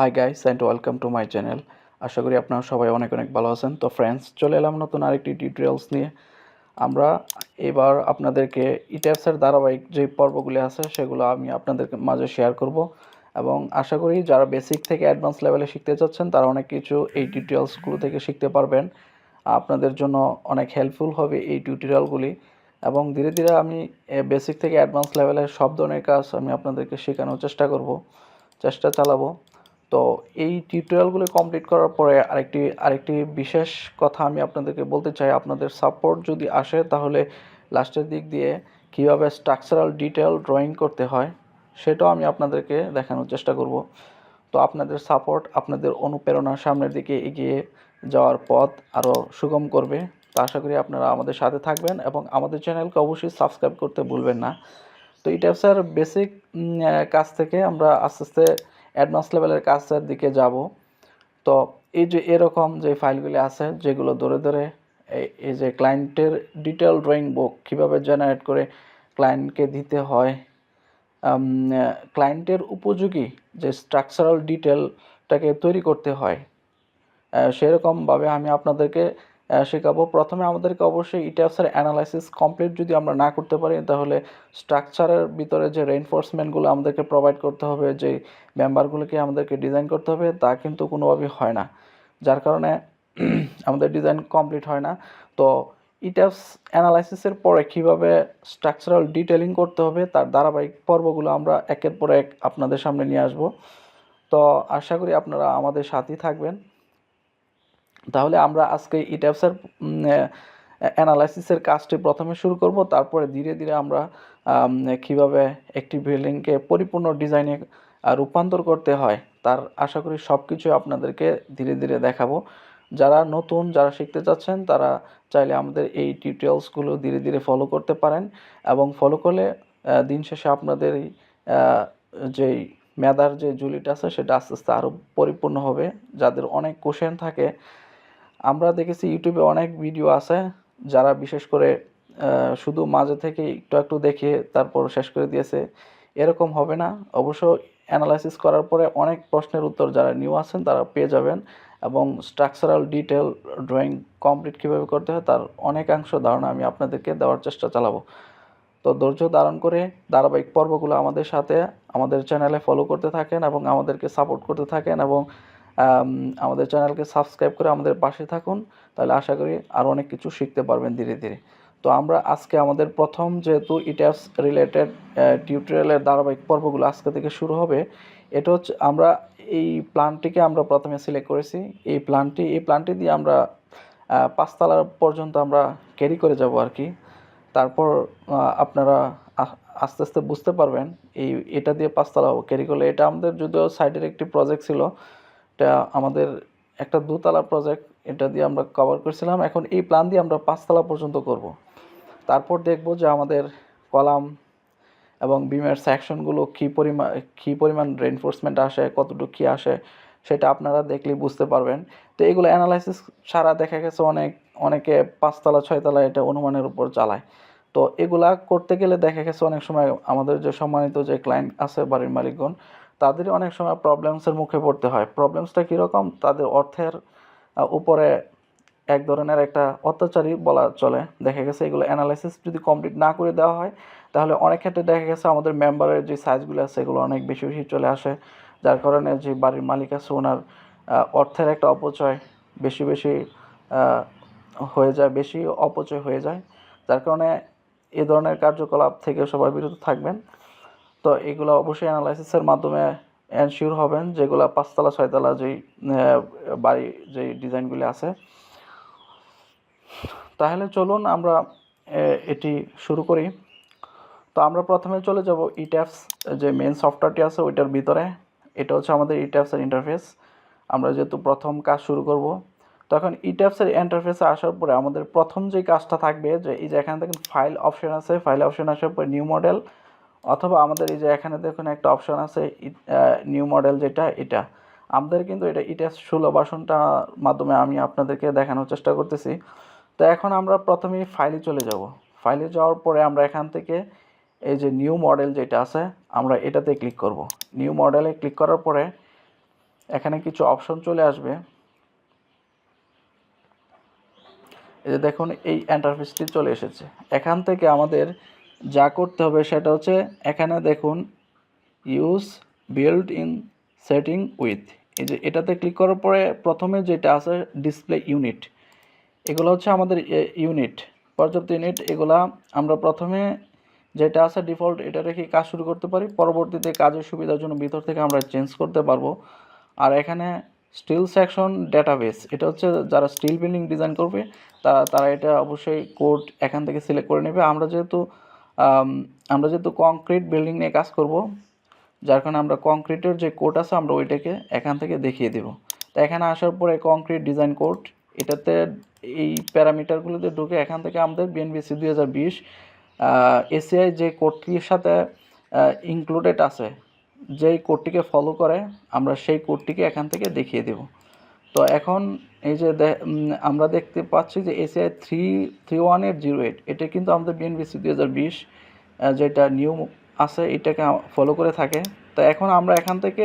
High guys and welcome to my channel. আশা করি আপনারা সবাই অনেক অনেক ভালো আছেন। তো ফ্রেন্ডস, চলে এলাম নতুন আরেকটি টিউটোরিয়ালস নিয়ে। আমরা এবার আপনাদেরকে ইট্যাপসের ধারাবাহিক যে পর্বগুলি আছে সেগুলো আমি আপনাদের মাঝে শেয়ার করব, এবং আশা করি যারা বেসিক থেকে অ্যাডভান্স লেভেলে শিখতে চাচ্ছেন তারা অনেক কিছু এই টিউটোরিয়ালসগুলো থেকে শিখতে পারবেন। আপনাদের জন্য অনেক হেল্পফুল হবে এই টিউটোরিয়ালগুলি, এবং ধীরে ধীরে আমি বেসিক থেকে অ্যাডভান্স লেভেলের সব ধরনের কাজ আমি আপনাদেরকে শেখানোর চেষ্টা চালাবো। তো এই টিউটোরিয়ালগুলো কমপ্লিট করার পরে আরেকটি বিশেষ কথা আমি আপনাদেরকে বলতে চাই। আপনাদের সাপোর্ট যদি আসে তাহলে লাস্টের দিক দিয়ে কীভাবে স্ট্রাকচারাল ডিটেল ড্রয়িং করতে হয় সেটাও আমি আপনাদেরকে দেখানোর চেষ্টা করব। তো আপনাদের সাপোর্ট, আপনাদের অনুপ্রেরণা সামনের দিকে এগিয়ে যাওয়ার পথ আরও সুগম করবে। তো আশা করি আপনারা আমাদের সাথে থাকবেন এবং আমাদের চ্যানেলকে অবশ্যই সাবস্ক্রাইব করতে ভুলবেন না। তো এই টাইপসের বেসিক কাজ থেকে আমরা আস্তে আস্তে অ্যাডভান্স লেভেলের কাজের দিকে যাব। তো এই যে এরকম যে ফাইলগুলি আছে যেগুলো ধরে ধরে এই যে ক্লায়েন্টের ডিটেল ড্রয়িং বুক কীভাবে জেনারেট করে ক্লায়েন্টকে দিতে হয়, ক্লায়েন্টের উপযোগী যে স্ট্রাকচারাল ডিটেলটাকে তৈরি করতে হয়, সেরকমভাবে আমি আপনাদেরকে শেখাবো। প্রথমে আমাদেরকে অবশ্যই ইটাপসের অ্যানালাইসিস কমপ্লিট যদি আমরা না করতে পারি তাহলে স্ট্রাকচারের ভিতরে যে রেইনফোর্সমেন্টগুলো আমাদেরকে প্রোভাইড করতে হবে, যে মেম্বারগুলোকে আমাদেরকে ডিজাইন করতে হবে, তা কিন্তু কোনোভাবেই হয় না, যার কারণে আমাদের ডিজাইন কমপ্লিট হয় না। তো ইটাপস অ্যানালাইসিসের পরে কীভাবে স্ট্রাকচারাল ডিটেলিং করতে হবে তার ধারাবাহিক পর্বগুলো আমরা একের পর এক আপনাদের সামনে নিয়ে আসব। তো আশা করি আপনারা আমাদের সাথেই থাকবেন। তাহলে আমরা আজকে ইট্যাপসের অ্যানালাইসিসের কাজটি প্রথমে শুরু করব, তারপরে ধীরে ধীরে আমরা কীভাবে একটি বিল্ডিংকে পরিপূর্ণ ডিজাইনে রূপান্তর করতে হয় তার আশা করি সব কিছু আপনাদেরকে ধীরে ধীরে দেখাবো। যারা নতুন, যারা শিখতে চাচ্ছেন তারা চাইলে আমাদের এই টিউটোরিয়ালসগুলো ধীরে ধীরে ফলো করতে পারেন, এবং ফলো করলে দিন শেষে আপনাদের যেই মেধার যে ঝুলিটা আছে সেটা আস্তে আস্তে আরও পরিপূর্ণ হবে। যাদের অনেক কোশ্চেন থাকে, আমরা দেখেছি ইউটিউবে অনেক ভিডিও আছে যারা বিশেষ করে শুধু মাঝে থেকে একটু একটু দেখে তারপর শেষ করে দিয়েছে। এরকম হবে না। অবশ্য অ্যানালাইসিস করার পরে অনেক প্রশ্নের উত্তর যারা নিউ আছেন তারা পেয়ে যাবেন, এবং স্ট্রাকচারাল ডিটেল ড্রয়িং কমপ্লিট কীভাবে করতে হয় তার অনেকাংশ ধারণা আমি আপনাদেরকে দেওয়ার চেষ্টা চালাবো। তো ধৈর্য ধারণ করে ধারাবাহিক পর্বগুলো আমাদের সাথে আমাদের চ্যানেলে ফলো করতে থাকেন এবং আমাদেরকে সাপোর্ট করতে থাকেন, এবং আমাদের চ্যানেলকে সাবস্ক্রাইব করে আমাদের পাশে থাকুন। তাহলে আশা করি আরও অনেক কিছু শিখতে পারবেন ধীরে ধীরে। তো আমরা আজকে আমাদের প্রথম যেহেতু ইট্যাপস রিলেটেড টিউটোরিয়ালের ধারাবাহিক পর্বগুলো আজকে থেকে শুরু হবে। এটা হচ্ছে আমরা এই প্ল্যানটিকে আমরা প্রথমে সিলেক্ট করেছি। এই প্ল্যানটি দিয়ে আমরা 5 তলা পর্যন্ত আমরা ক্যারি করে যাব আর কি। তারপর আপনারা আস্তে আস্তে বুঝতে পারবেন এটা দিয়ে 5 তলা ক্যারি করলে। এটা আমাদের যদিও সাইডের একটি প্রজেক্ট ছিল, এটা আমাদের একটা 2 তলা প্রজেক্ট, এটা দিয়ে আমরা কভার করেছিলাম। এখন এই প্ল্যান দিয়ে আমরা 5 তলা পর্যন্ত করব। তারপর দেখব যে আমাদের কলাম এবং বিমের সেকশনগুলো কী পরিমাণ রেইনফোর্সমেন্ট আসে, কতটুকু কী আসে সেটা আপনারা দেখলেই বুঝতে পারবেন। তো এগুলো অ্যানালাইসিস ছাড়া দেখা গেছে অনেকে 5 তলা 6 তলা এটা অনুমানের উপর চালায়। তো এগুলা করতে গেলে দেখা গেছে অনেক সময় আমাদের যে সম্মানিত যে ক্লায়েন্ট আছে, বাড়ির মালিকগণ, তাদেরই অনেক সময় প্রবলেমসের মুখে পড়তে হয়। প্রবলেমসটা কীরকম? তাদের অর্থের উপরে এক ধরনের একটা অত্যাচারই বলা চলে। দেখা গেছে এগুলো অ্যানালাইসিস যদি কমপ্লিট না করে দেওয়া হয় তাহলে অনেক ক্ষেত্রে দেখা গেছে আমাদের মেম্বারের যে সাইজগুলো আছে এগুলো অনেক বেশি বেশি চলে আসে, যার কারণে যে বাড়ির মালিক আছে ওনার অর্থের একটা অপচয় বেশি হয়ে যায়, বেশি অপচয় হয়ে যায়। যার কারণে এ ধরনের কার্যকলাপ থেকে সবাই বিরত থাকবেন। তো এগুলো অবশ্যই অ্যানালাইসিসের মাধ্যমে এনশিওর হবেন, যেগুলো 5 তলা 6 তলা যেই বাড়ি যেই ডিজাইনগুলি আছে। তাহলে চলুন আমরা এটি শুরু করি। তো আমরা প্রথমে চলে যাব ইট্যাপস যে মেন সফটওয়্যারটি আছে ওইটার ভিতরে। এটা হচ্ছে আমাদের ইট্যাপসের ইন্টারফেস। আমরা যেহেতু প্রথম কাজ শুরু করব, তখন ইট্যাপসের ইন্টারফেসে আসার পরে আমাদের প্রথম যে কাজটা থাকবে যে এই যে এখানে দেখুন ফাইল অপশন আছে, ফাইল অপশন আসার পরে নিউ মডেল, অথবা আমাদের এই যে এখানে দেখুন একটা অপশন আছে নিউ মডেল, যেটা এটা আমাদের কিন্তু এটা ইট্যাপস 16 ভার্সনটার মাধ্যমে আমি আপনাদেরকে দেখানোর চেষ্টা করতেছি। তো এখন আমরা প্রথমেই ফাইলে চলে যাব। ফাইলে যাওয়ার পরে আমরা এখান থেকে এই যে নিউ মডেল যেটা আছে আমরা এটাতে ক্লিক করব। নিউ মডেলে ক্লিক করার পরে এখানে কিছু অপশন চলে আসবে। এই যে দেখুন এই ইন্টারফেসটি চলে এসেছে। এখান থেকে আমাদের যা করতে হবে সেটা হচ্ছে এখানে দেখুন use build in setting with, এই যে এটাতে ক্লিক করার পরে প্রথমে যেটা আছে ডিসপ্লে ইউনিট, এগুলো হচ্ছে আমাদের ইউনিট, পর্যাপ্ত ইউনিট। এগুলা আমরা প্রথমে যেটা আছে ডিফল্ট এটা রেখে কাজ শুরু করতে পারি, পরবর্তীতে কাজের সুবিধার জন্য ভিতর থেকে আমরা চেঞ্জ করতে পারবো। আর এখানে স্টিল সেকশন ডেটাবেস, এটা হচ্ছে যারা স্টিল বিল্ডিং ডিজাইন করবে তারা এটা অবশ্যই কোড এখান থেকে সিলেক্ট করে নেবে। আমরা যেহেতু কংক্রিট বিল্ডিং নিয়ে কাজ করব, যার কারণে আমরা কংক্রিটের যে কোড আছে আমরা ওইটাকে এখান থেকে দেখিয়ে দেব। তো এখানে আসার পরে কংক্রিট ডিজাইন কোড, এটাতে এই প্যারামিটারগুলোতে ঢুকে এখান থেকে আমাদের বিএনবিসি 2020 এসিআই যে কোডটির সাথে ইনক্লুডেড আছে, যেই কোডটিকে ফলো করে আমরা সেই কোডটিকে এখান থেকে দেখিয়ে দেব। তো এখন এই যে আমরা দেখতে পাচ্ছি যে এসিআই 31808 এটা কিন্তু আমাদের বিএনবিসি 2020 যেটা নিয়ম আছে এটাকে ফলো করে থাকে। তো এখন আমরা এখান থেকে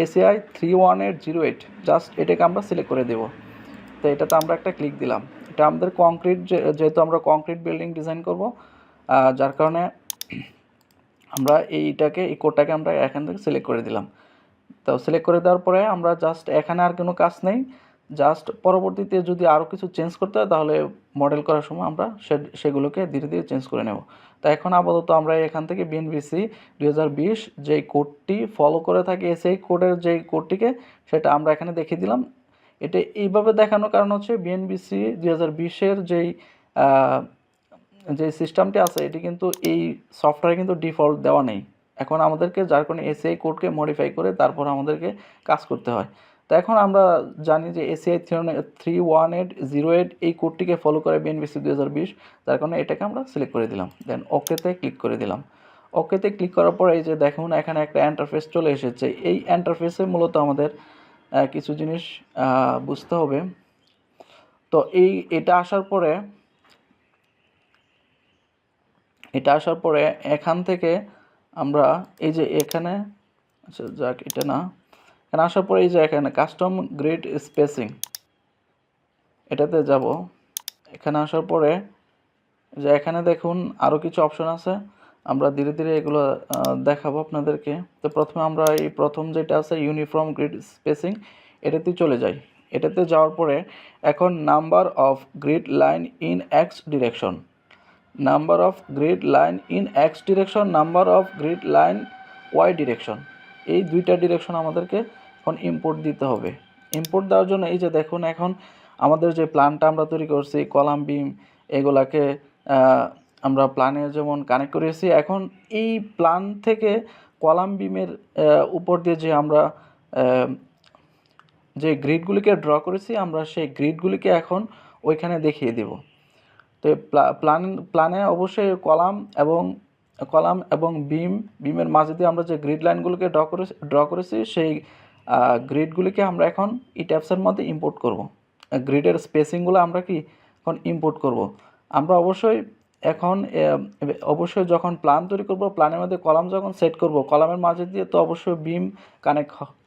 এসিআই 31808 জাস্ট এটাকে আমরা সিলেক্ট করে দেব। তো এটাতে আমরা একটা ক্লিক দিলাম। এটা আমাদের কংক্রিট, যেহেতু আমরা কংক্রিট বিল্ডিং ডিজাইন করব, যার কারণে আমরা এই কোডটাকে আমরা এখান থেকে সিলেক্ট করে দিলাম। তো সিলেক্ট করে দেওয়ার পরে আমরা জাস্ট এখানে আর কোনো কাজ নেই, জাস্ট পরবর্তীতে যদি আরও কিছু চেঞ্জ করতে হয় তাহলে মডেল করার সময় আমরা সেগুলোকে ধীরে ধীরে চেঞ্জ করে নেব। তো এখন আপাতত আমরা এখান থেকে বিএনবিসি 2020 যেই কোডটি ফলো করে থাকি সেই কোডের যেই কোডটিকে সেটা আমরা এখানে দেখিয়ে দিলাম। এটা এইভাবে দেখানোর কারণ হচ্ছে বিএনবিসি 2020-এর যে সিস্টেমটি আছে এটি কিন্তু এই সফটওয়্যারে কিন্তু ডিফল্ট দেওয়া নেই। এখন আমাদেরকে যার কারণে এসিআই কোডকে মডিফাই করে তারপর আমাদেরকে কাজ করতে হয়। তো এখন আমরা জানি যে এসিআই 31808 এই কোডটিকে ফলো করে বিএনবিসি 2020, যার কারণে এটাকে আমরা সিলেক্ট করে দিলাম, দেন ওকেতে ক্লিক করে দিলাম। ওকেতে ক্লিক করার পরে এই যে দেখুন এখানে একটা ইন্টারফেস চলে এসেছে। এই ইন্টারফেসে মূলত আমাদের কিছু জিনিস বুঝতে হবে। তো এটা আসার পরে এখান থেকে আমরা এই যে এখানে, আচ্ছা যাক এটা না, এখানে আসার পরে এই যে এখানে কাস্টম গ্রিড স্পেসিং এটাতে যাব। এখানে আসার পরে যে এখানে দেখুন আরও কিছু অপশন আছে, আমরা ধীরে ধীরে এগুলো দেখাবো আপনাদেরকে। তো প্রথমে আমরা এই প্রথম যেটা আছে ইউনিফর্ম গ্রিড স্পেসিং এটাতে চলে যাই। এটাতে যাওয়ার পরে এখন number of grid line in X direction, number of grid line in X direction, number of grid line Y direction, এই দুইটা ডিরেকশন আমাদেরকে এখন ইম্পোর্ট দিতে হবে। ইম্পোর্ট দেওয়ার জন্য এই যে দেখুন এখন আমাদের যে প্ল্যানটা আমরা তৈরি করছি কলাম বিম এগুলাকে আমরা প্ল্যানে যেমন কানেক্ট করেছি, এখন এই প্ল্যান থেকে কলাম বিমের উপর দিয়ে যে আমরা যে গ্রিডগুলিকে ড্র করেছি আমরা সেই গ্রিডগুলিকে এখন ওইখানে দেখিয়ে দেব। তো প্ল্যানে অবশ্যই কলাম এবং বিমের মাঝে দিয়ে আমরা যে গ্রিড লাইনগুলোকে ড্র করেছি সেই গ্রিডগুলিকে আমরা এখন এই ট্যাবসের মধ্যে ইম্পোর্ট করব। গ্রিডের স্পেসিংগুলো আমরা এখন ইম্পোর্ট করব। আমরা অবশ্যই যখন প্ল্যান তৈরি করব প্ল্যানের মধ্যে কলাম যখন সেট করব কলামের মাঝে দিয়ে তো অবশ্যই বিম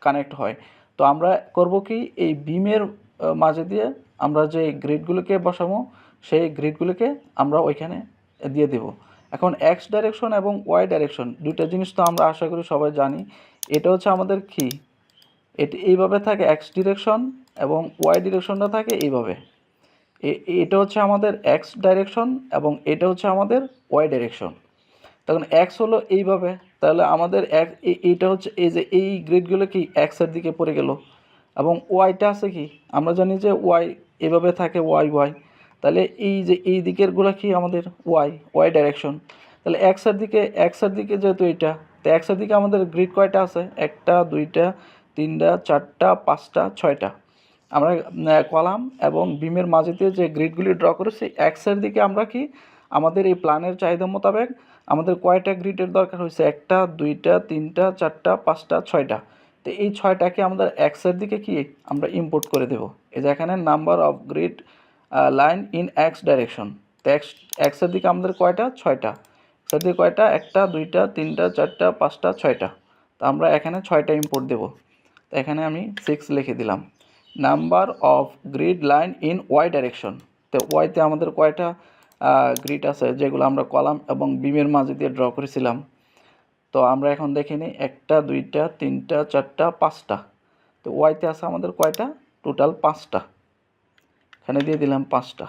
কানেক্ট হয়। তো আমরা করব কি এই বিমের মাঝে দিয়ে আমরা যে গ্রিডগুলোকে বসাবো সেই গ্রিডগুলিকে আমরা ওইখানে দিয়ে দেব। এখন এক্স ডাইরেকশন এবং ওয়াই ডাইরেকশন দুইটা জিনিস তো আমরা আশা করি সবাই জানি। এটা হচ্ছে আমাদের কি, এটি এইভাবে থাকে এক্স ডিরেকশন এবং ওয়াই ডিরেকশনটা থাকে এইভাবে। এটা হচ্ছে আমাদের এক্স ডাইরেকশন এবং এটা হচ্ছে আমাদের ওয়াই ডাইরেকশন। তখন এক্স হলো এইভাবে, তাহলে আমাদের এইটা হচ্ছে এই যে এই গ্রিডগুলো কি এক্সের দিকে পড়ে গেল, এবং ওয়াইটা আছে কি আমরা জানি যে ওয়াই এভাবে থাকে ওয়াই, তাহলে এই যে এই দিকেরগুলো কি আমাদের ওয়াই ডাইরেকশন। তাহলে এক্সের দিকে যেহেতু এইটা, তো এক্সের দিকে আমাদের গ্রিড কয়টা আছে, 1টা 2টা 3টা 4টা 5টা 6টা। আমরা কলাম এবং বিমের মাঝে দিয়ে যে গ্রিডগুলি ড্র করেছি এক্সের দিকে আমরা কি আমাদের এই প্ল্যানের চাহিদা মোতাবেক আমাদের কয়টা গ্রিডের দরকার হয়েছে, 1টা 2টা 3টা 4টা 5টা 6টা। তো এই 6টাকে আমাদের এক্সের দিকে কি আমরা ইম্পোর্ট করে দেব। এই যে এখানে number of grid line in x direction, তো এক্সের দিকে আমাদের কয়টা, 6টা। এক্সের দিকে কয়টা, 1টা 2টা 3টা 4টা 5টা 6টা। তো আমরা এখানে 6টা ইম্পোর্ট দেব। তো এখানে আমি 6 লিখে দিলাম। Number of grid line in Y direction, তো ওয়াইতে আমাদের কয়টা গ্রিড আছে যেগুলো আমরা কলাম এবং বিমের মাঝে দিয়ে ড্র করেছিলাম। তো আমরা এখন দেখে নিই, 1টা 2টা 3টা 4টা 5টা। তো ওয়াইতে আছে আমাদের কয়টা, টোটাল 5টা, এখানে দিয়ে দিলাম 5টা।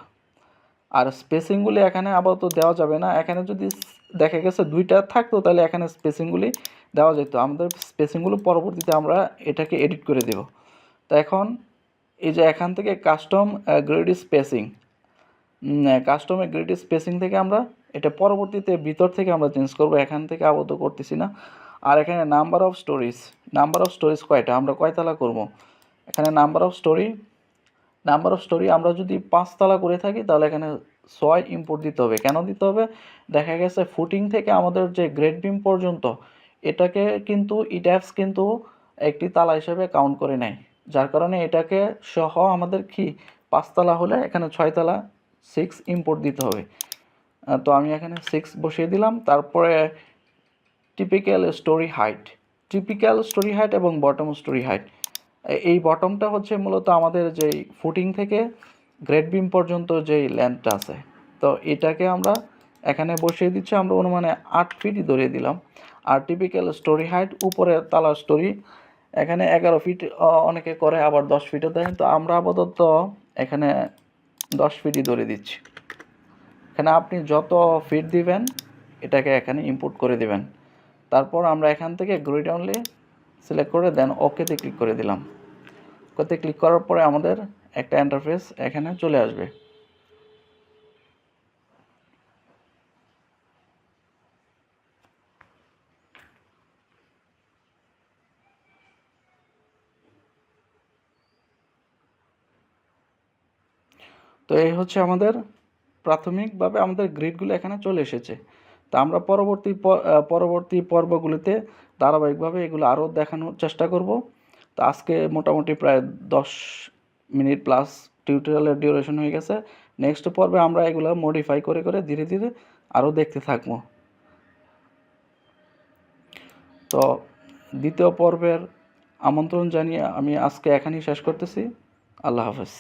আর স্পেসিংগুলি এখানে আপাতত দেওয়া যাবে না, এখানে যদি দেখা গেছে 2টা থাকতো তাহলে এখানে স্পেসিংগুলি দেওয়া যেত। আমাদের স্পেসিংগুলো পরবর্তীতে আমরা এটাকে এডিট করে দেব। তো এখন এই যে এখান থেকে custom grid spacing, grid spacing থেকে আমরা এটা পরবর্তীতে ভিতর থেকে আমরা চেঞ্জ করব, এখান থেকে আপাতত করতেছি না। আর এখানে নাম্বার অফ স্টোরিজ কয়টা, আমরা কয়তলা করব, এখানে নাম্বার অফ স্টোরি আমরা যদি 5 তলা করে থাকি তাহলে এখানে 6 ইম্পোর্ট দিতে হবে। কেন দিতে হবে, দেখা গেছে ফুটিং থেকে আমাদের যে গ্রেড বিম পর্যন্ত এটাকে কিন্তু ইট্যাপস কিন্তু একটি তালা হিসেবে কাউন্ট করে নেয়, যার কারণে এটাকে সহ আমাদের কি 5 তলা হলে এখানে 6 তলা 6 ইম্পোর্ট দিতে হবে। তো আমি এখানে 6 বসিয়ে দিলাম। তারপরে টিপিক্যাল স্টোরি হাইট এবং বটম স্টোরি হাইট, এই বটমটা হচ্ছে মূলত আমাদের যেই ফুটিং থেকে গ্রেড বিম পর্যন্ত যেই লেন্থটা আছে, তো এটাকে আমরা এখানে বসিয়ে দিচ্ছি, আমরা অনুমানে 8 ফিটই ধরিয়ে দিলাম। আর টিপিক্যাল স্টোরি হাইট, উপরে তালার স্টোরি এখানে 11 ফিট অনেকে করে, আবার 10 ফিটও দেয়, তো আমরা আপাতত এখানে 10 ফিটই ধরে দিচ্ছি। এখানে আপনি যত ফিট দিবেন এটাকে এখানে ইনপুট করে দিবেন। তারপর আমরা এখান থেকে গ্রিড অনলি সিলেক্ট করে দেন ওকেতে ক্লিক করে দিলাম। ওকেতে ক্লিক করার পরে আমাদের একটা ইন্টারফেস এখানে চলে আসবে। তো এই হচ্ছে আমাদের প্রাথমিকভাবে আমাদের গ্রিডগুলো এখানে চলে এসেছে। তো আমরা পরবর্তী পর্বগুলিতে ধারাবাহিকভাবে এগুলো আরও দেখানোর চেষ্টা করব। তো আজকে মোটামুটি প্রায় 10 মিনিট প্লাস টিউটোরিয়ালের ডিউরেশন হয়ে গেছে। নেক্সট পর্বে আমরা এগুলো মডিফাই করে করে ধীরে ধীরে আরও দেখতে থাকব। তো দ্বিতীয় পর্বের আমন্ত্রণ জানিয়ে আমি আজকে এখানেই শেষ করতেছি। আল্লাহ হাফেজ।